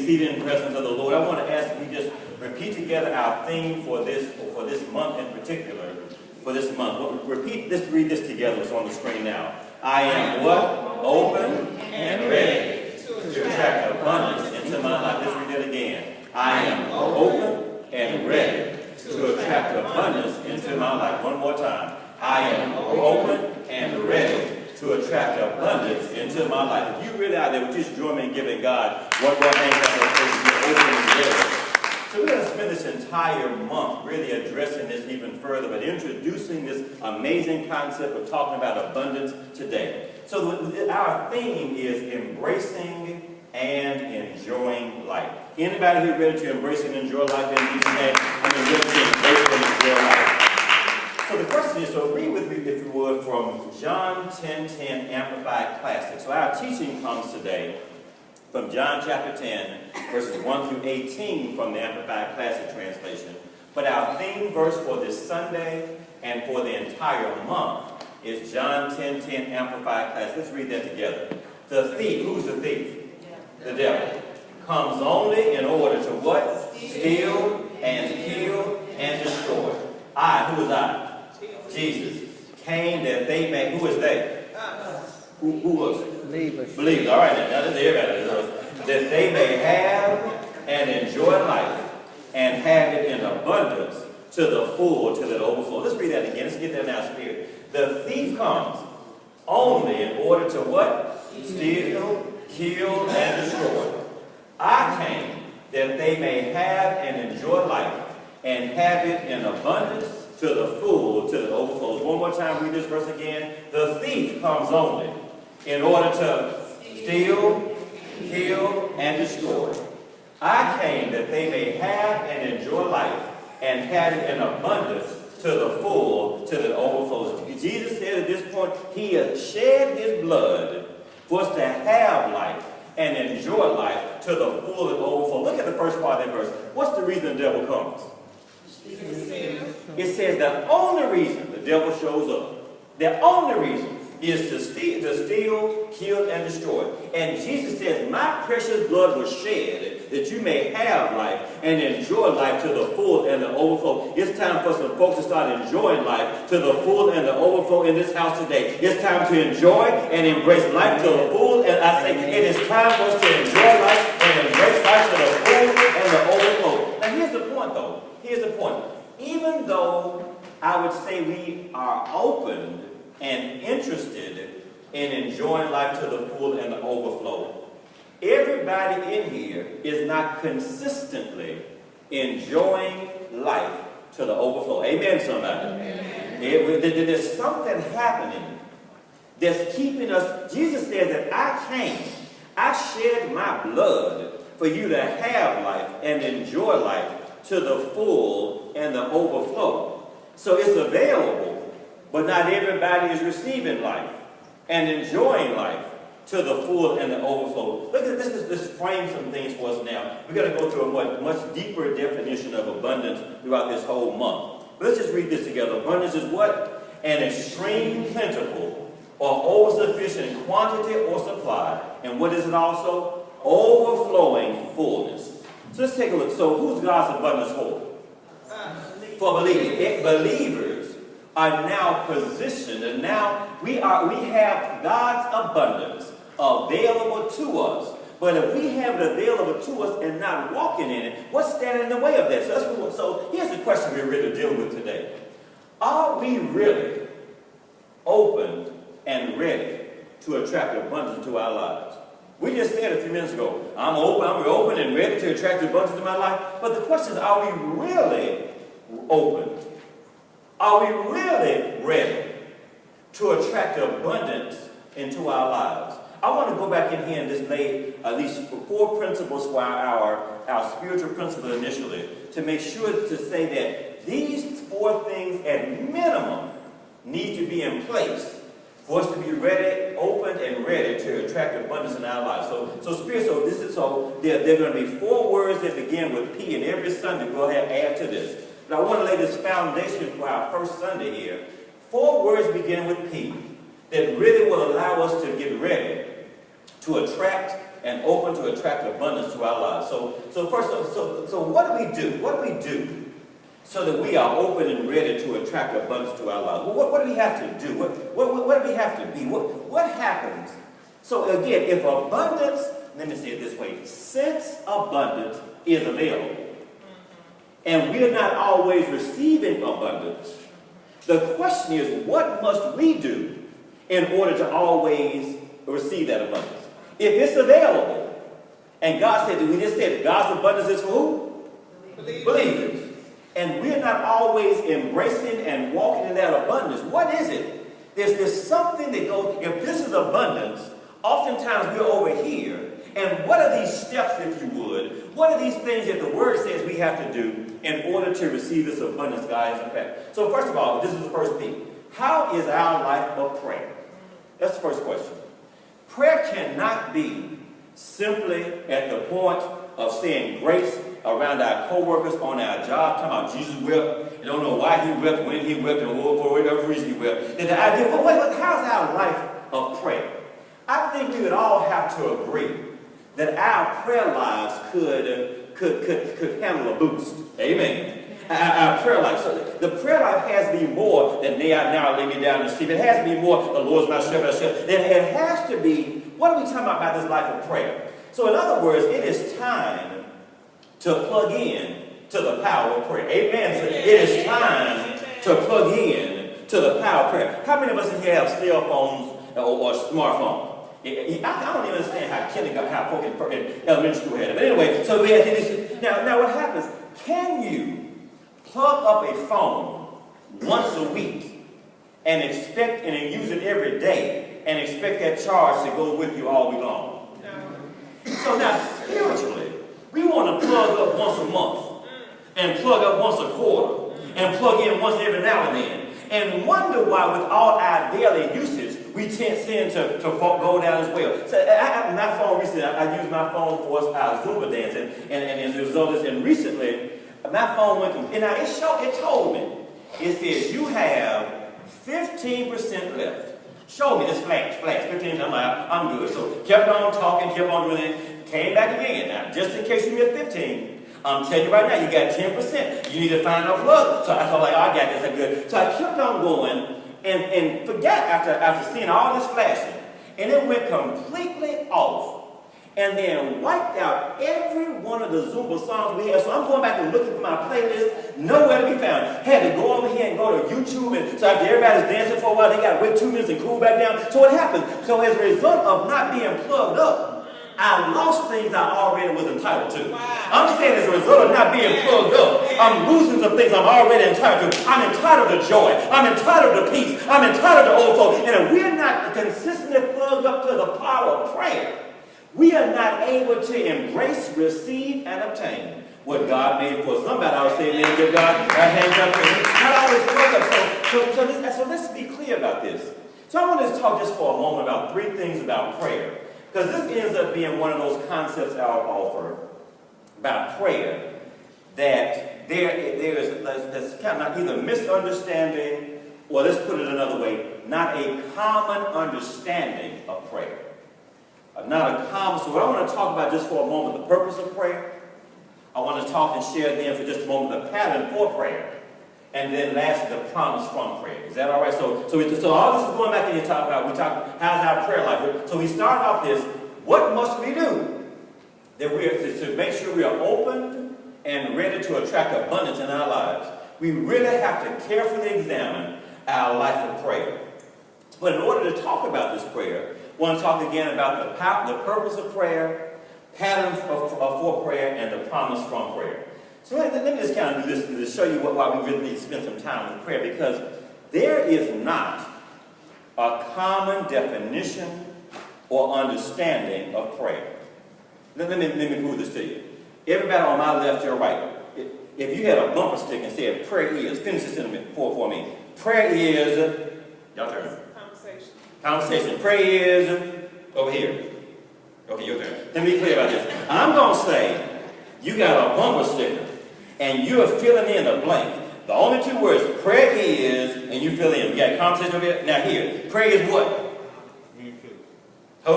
seated in the presence of the Lord, I want to ask that we just repeat together our theme for this month in particular. For this month, let's read this together. It's on the screen now. I am what? Open and ready to attract abundance into my life. Let's read it again. I am open and ready to attract abundance into my life. One more time. I am open and ready to attract abundance into my life. If you really out there, would you just join me in giving God one more hand clap of praise? You're open and ready. So we're going to spend this entire month really addressing this even further, but introducing this amazing concept of talking about abundance today. So our theme is embracing and enjoying life. Anybody here ready to embrace and enjoy life in Jesus' name? I mean, ready to embrace and enjoy life. So the question is, so read with me, if you would, from John 10:10 Amplified Classic. So our teaching comes today from John chapter 10, verses 1 through 18 from the Amplified Classic translation. But our theme verse for this Sunday and for the entire month is John 10:10 Amplified Classic. Let's read that together. The thief, who's the thief? The devil. Comes only in order to what? Steal and kill and destroy. I, who is I? Jesus. Came that they may, who is they? Who was it? Believers. Believers. All right, now this is everybody. That they may have and enjoy life and have it in abundance to the full, till it overflow. Let's read that again. Let's get that in our spirit. The thief comes only in order to what? Steal, kill, and destroy. I came that they may have and enjoy life and have it in abundance to the full, till it overflows. One more time, read this verse again. The thief comes only in order to steal, kill, and destroy. I came that they may have and enjoy life and have it in abundance to the full, till it overflows. Jesus said at this point, he has shed his blood for us to have life and enjoy life to the full and overflow. Look at the first part of that verse. What's the reason the devil comes? It says the only reason the devil shows up, the only reason is to steal, kill, and destroy. And Jesus says, my precious blood was shed that you may have life and enjoy life to the full and the overflow. It's time for some folks to start enjoying life to the full and the overflow in this house today. It's time to enjoy and embrace life to the full. And I say, it is time for us to enjoy life and embrace life to the full and the overflow. Now here's the point though. Here's the point. Even though I would say we are open and interested in enjoying life to the full and the overflow, everybody in here is not consistently enjoying life to the overflow. Amen, somebody? Amen. There's something happening that's keeping us. Jesus said that I shed my blood for you to have life and enjoy life to the full and the overflow. So it's available, but not everybody is receiving life and enjoying life to the full and the overflow. Look at this. Let's frame some things for us now. We're going to go through a much deeper definition of abundance throughout this whole month. But let's just read this together. Abundance is what? An extreme plentiful or over-sufficient quantity or supply. And what is it also? Overflowing fullness. So let's take a look. So who's God's abundance for? For believers. Believers are now positioned, and now we have God's abundance available to us. But if we have it available to us and not walking in it, what's standing in the way of that? So here's the question we're really dealing with today. Are we really open and ready to attract abundance into our lives? We just said a few minutes ago, I'm open and ready to attract abundance into my life. But the question is, are we really open? Are we really ready to attract abundance into our lives? I want to go back in here and just lay at least 4 principles for our spiritual principle initially, to make sure to say that these 4 things at minimum need to be in place for us to be ready, open, and ready to attract abundance in our lives. So there are going to be 4 words that begin with P, and every Sunday we'll add to this. But I want to lay this foundation for our first Sunday here. 4 words beginning with P that really will allow us to get ready to attract and open to attract abundance to our lives. lives. So first, so what do we do? What do we do so that we are open and ready to attract abundance to our lives? What do we have to do? What do we have to be? What happens? So again, if abundance, let me say it this way, since abundance is available, and we are not always receiving abundance, the question is, what must we do in order to always receive that abundance? If it's available, and God said, we just said, God's abundance is for who? Believers. And we're not always embracing and walking in that abundance. What is it? There's something that goes, if this is abundance, oftentimes we're over here. And what are these steps, if you would? What are these things that the Word says we have to do in order to receive this abundance, guys? So first of all, this is the first thing. How is our life of prayer? That's the first question. Prayer cannot be simply at the point of saying grace around our co-workers on our job, talking about Jesus wept. You don't know why he wept, when he wept, and for whatever reason he wept. And the idea, how's our life of prayer? I think we would all have to agree that our prayer lives could handle a boost. Amen. Our prayer life. So the prayer life has to be more than now lay me down to sleep. It has to be more, the Lord's my shepherd. It has to be, what are we talking about this life of prayer? So in other words, it is time to plug in to the power of prayer. Amen. So it is time to plug in to the power of prayer. How many of us here have cell phones or smartphones? I don't even understand how folk in elementary school had it. But anyway, so we had this. Now what happens? Can you plug up a phone once a week and expect and use it every day and expect that charge to go with you all week long? No. So now spiritually, we want to plug up once a month and plug up once a quarter and plug in once every now and then and wonder why with all our daily usage we tend to go down as well. So my phone recently, I used my phone for our Zumba dancing, and as a result of this, and recently, my phone went, and now it told me, it says you have 15% left. Showed me this flash, 15%. I'm like, I'm good. So kept on talking, kept on doing it, came back again. Now, just in case you missed 15, I'm telling you right now, you got 10%. You need to find a plug. So I thought, like, oh, I got this, I'm good. So I kept on going. And forgot after seeing all this flashing, and it went completely off, and then wiped out every one of the Zumba songs we had. So I'm going back and looking for my playlist, nowhere to be found. Had to go over here and go to YouTube, and so after everybody's dancing for a while, they got to wait 2 minutes and cool back down. So what happened? So as a result of not being plugged up, I lost things I already was entitled to. Wow. I'm saying as a result of not being plugged up, I'm losing some things I'm already entitled to. I'm entitled to joy. I'm entitled to peace. I'm entitled to overflow. And if we're not consistently plugged up to the power of prayer, we are not able to embrace, receive, and obtain what God made for us. Somebody always say, man, give God a hand up. Not always plugged up. So let's be clear about this. So I want to talk just for a moment about 3 things about prayer. Because this ends up being one of those concepts I'll offer about prayer that there is kind of either misunderstanding, or let's put it another way, not a common understanding of prayer. Not a common. So what I want to talk about just for a moment, the purpose of prayer. I want to talk and share then for just a moment the pattern for prayer. And then lastly, the promise from prayer. Is that all right? So all this is going back in here talking about, how's our prayer life? So we start off this, what must we do? That we are to make sure we are open and ready to attract abundance in our lives. We really have to carefully examine our life of prayer. But in order to talk about this prayer, I want to talk again about the purpose of prayer, pattern for prayer, and the promise from prayer. So let me just kind of do this to show you why we really need to spend some time with prayer, because there is not a common definition or understanding of prayer. Let me prove this to you. Everybody on my left, your right, if you had a bumper stick and said prayer is, finish this sentence for me. Prayer is, y'all turn. Conversation. Prayer is over here. Okay, your turn. Let me be clear about this. I'm going to say you got a bumper sticker, and you're filling in a blank. The only 2 words, prayer is, and you fill in. You got a conversation over here? Now here, prayer is what? Who?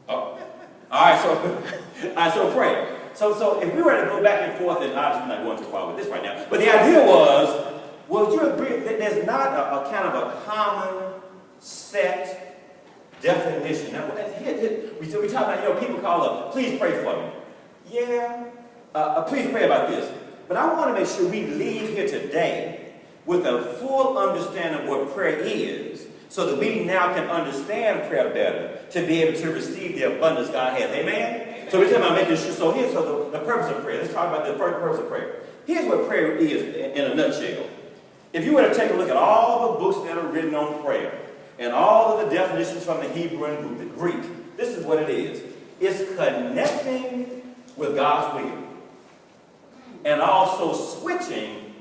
Oh. All right, All right, so pray. So if we were to go back and forth, and obviously we're not going too far with this right now, but the idea was, would you agree that there's not a kind of a common set definition? Now, we talk about, people call please pray for me. Yeah, please pray about this. But I want to make sure we leave here today with a full understanding of what prayer is, so that we now can understand prayer better to be able to receive the abundance God has. Amen? So we're talking about making sure. So here's the purpose of prayer. Let's talk about the first purpose of prayer. Here's what prayer is in a nutshell. If you were to take a look at all the books that are written on prayer and all of the definitions from the Hebrew and the Greek, this is what it is. It's connecting with God's will and also switching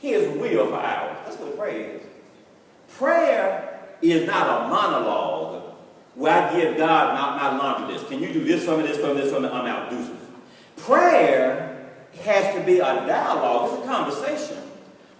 His will for ours. That's what prayer is. Prayer is not a monologue where I give God my laundry list. Can you do this for me, this for me, this for me? I'm out. Deuces. Prayer has to be a dialogue. It's a conversation.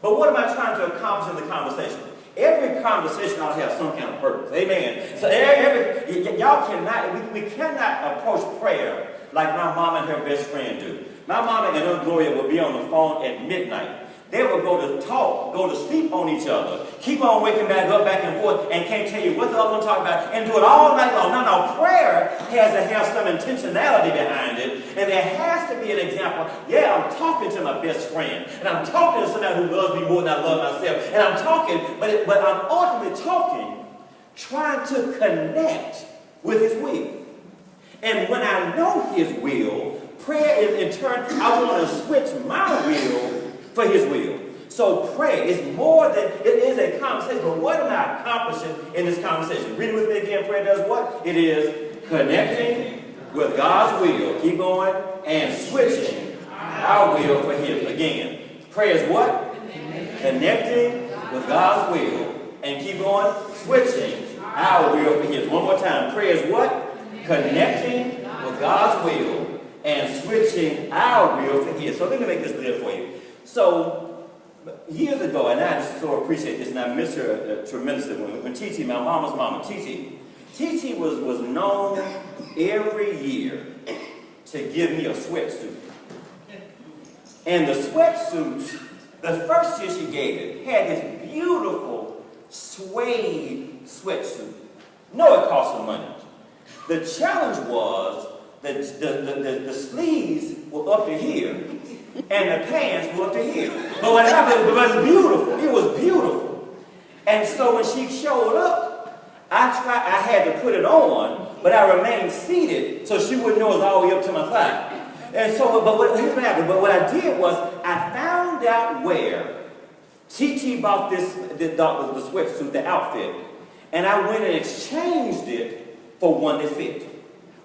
But what am I trying to accomplish in the conversation? Every conversation ought to have some kind of purpose. Amen. So y'all cannot, we cannot approach prayer like my mom and her best friend do. My mama and her Gloria would be on the phone at midnight. They would go to talk, go to sleep on each other, keep on waking back up, back and forth, and can't tell you what the other one talk about, and do it all night long. No, prayer has to have some intentionality behind it, and there has to be an example. Yeah, I'm talking to my best friend, and I'm talking to somebody who loves me more than I love myself, and I'm talking, but I'm ultimately talking, trying to connect with His will. And when I know His will, prayer is in turn, I want to switch my will for His will. So prayer is more than, it is a conversation, but what am I accomplishing in this conversation? Read it with me again. Prayer does what? It is connecting with God's will. Keep going. And switching our will for His. Again, prayer is what? Connecting with God's will. And keep going. Switching our will for His. One more time. Prayer is what? Connecting with God's will and switching our will for His. So let me make this clear for you. So, years ago, and I just so appreciate this, and I miss her tremendously, when Titi, my mama's mama, Titi was known every year to give me a sweatsuit. And the sweatsuit, the first year she gave it, had this beautiful suede sweatsuit. No, it cost some money. The challenge was that the sleeves were up to here, and the pants were up to here. But what happened, it was beautiful. It was beautiful. And so when she showed up, I had to put it on, but I remained seated so she wouldn't know it was all the way up to my thigh. And so, here's what happened. But what I did was, I found out where T.T. bought the sweatsuit, the outfit, and I went and exchanged it for one that fit.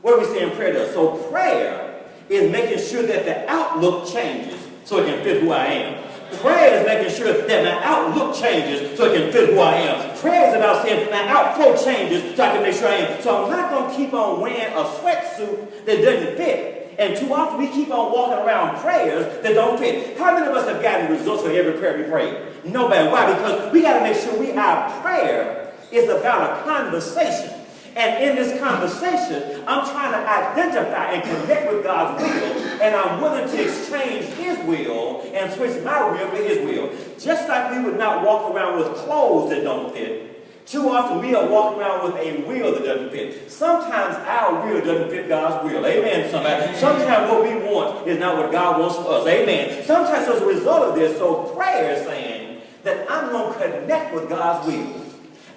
What are we saying prayer does? So prayer is making sure that the outlook changes so it can fit who I am. Prayer is making sure that my outlook changes so it can fit who I am. Prayer is about saying my outflow changes so I can make sure I am. So I'm not going to keep on wearing a sweatsuit that doesn't fit. And too often we keep on walking around prayers that don't fit. How many of us have gotten results for every prayer we pray? Nobody. Why? Because we got to make sure our prayer is about a conversation. And in this conversation, I'm trying to identify and connect with God's will, and I'm willing to exchange His will and switch my will for His will. Just like we would not walk around with clothes that don't fit, too often we are walking around with a will that doesn't fit. Sometimes our will doesn't fit God's will. Amen, somebody. Sometimes what we want is not what God wants for us. Amen. Sometimes as a result of this, so prayer is saying that I'm going to connect with God's will.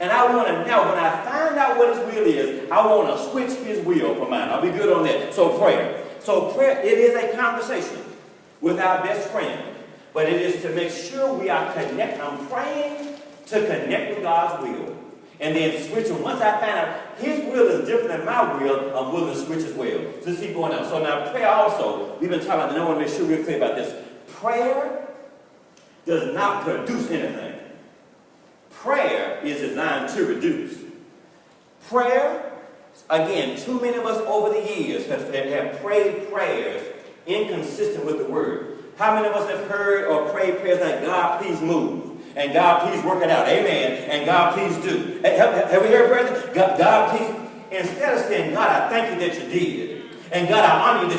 And I want to now, when I find out what His will is, I want to switch His will for mine. I'll be good on that. So prayer. So prayer, it is a conversation with our best friend. But it is to make sure we are connected. I'm praying to connect with God's will. And then switch it. Once I find out His will is different than my will, I'm willing to switch as well. So let's keep going on. So now prayer also, we've been talking about, and I want to make sure we're clear about this. Prayer does not produce anything. Prayer is designed to reduce. Prayer, again, too many of us over the years have prayed prayers inconsistent with the Word. How many of us have heard or prayed prayers like, God, please move, and God, please work it out, amen, and God, please do. Have we heard prayers? God, please, instead of saying, God, I thank you that you did, and God, I honor you that